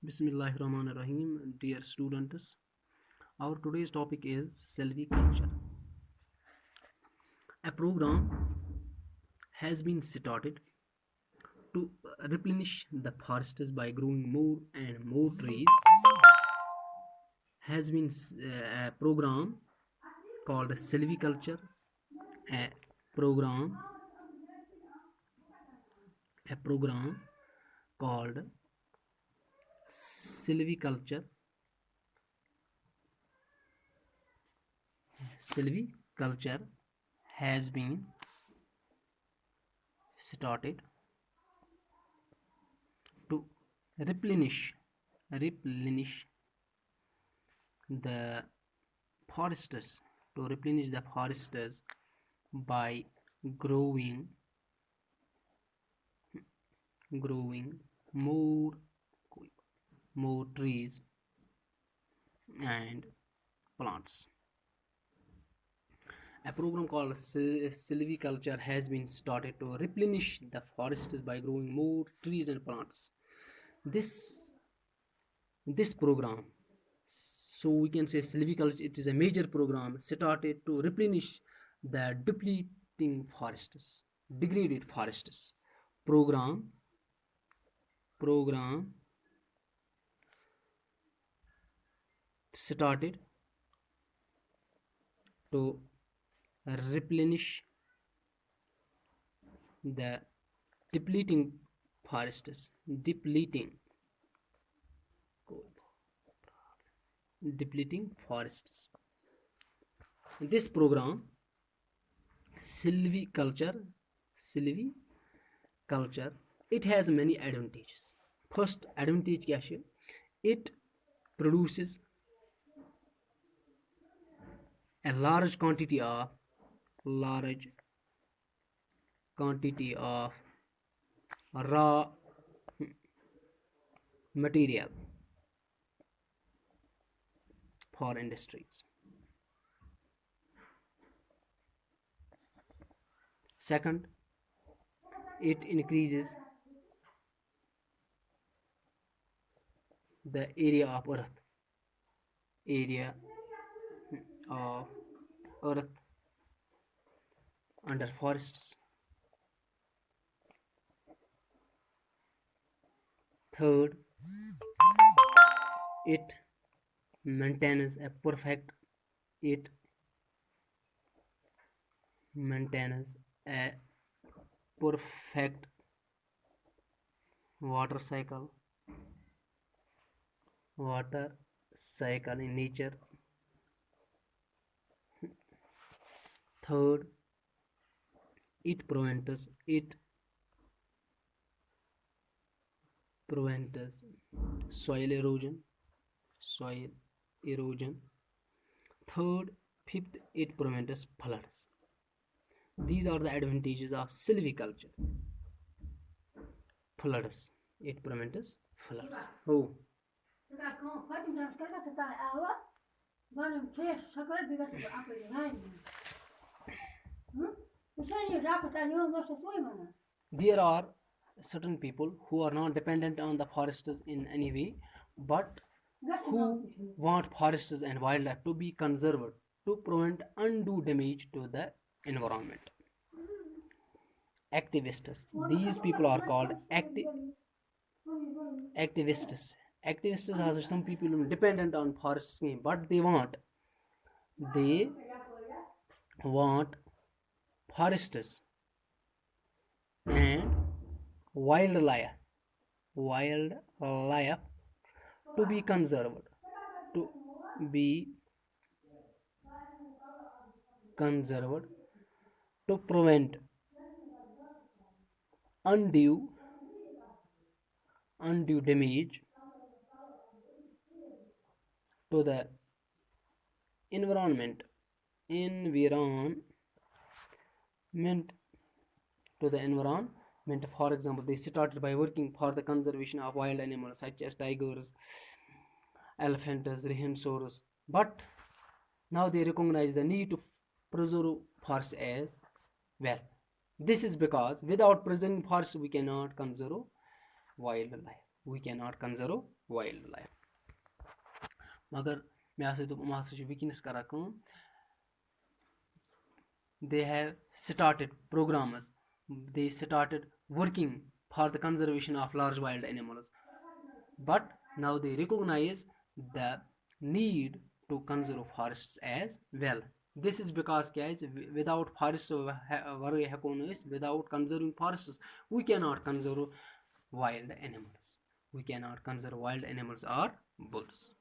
Bismillahirrahmanirrahim, dear students. Our today's topic is silviculture. A program has been started to replenish the forests by growing more and more trees. Has been a program called silviculture. A program, a program called silviculture. Silviculture has been started to replenish the forests by growing more trees and plants. A program called silviculture has been started to replenish the forests by growing more trees and plants. This program, so we can say silviculture, it is a major program started to replenish the degraded forests. Program started to replenish the depleting forests. This program, silviculture, it has many advantages. First advantage क्या है? It produces a large quantity of raw material for industries. Second, it increases the area of earth under forests. Third, it maintains a perfect water cycle in nature. Third, it prevents soil erosion. Fifth, it prevents floods. These are the advantages of silviculture. Floods. It prevents floods. Oh. There are certain people who are not dependent on the forests in any way, but who want forests and wildlife to be conserved to prevent undue damage to the environment. Activists. These people are called activists. Activists are some people dependent on forests, but they want forests and wildlife to be conserved, to prevent undue damage to the environment. For example, they started by working for the conservation of wild animals such as tigers, elephants, rhinoceros, but now they recognize the need to preserve forests as well. This is because without preserving forests we cannot conserve wildlife. we cannot conserve wildlife. मगर मैं आसे तो वुनस करा they have started programs, they started working for the conservation of large wild animals, but now they recognize the need to conserve forests as well. This is because without forests, without conserving forests, we cannot conserve wild animals. We cannot conserve wild animals or bulls.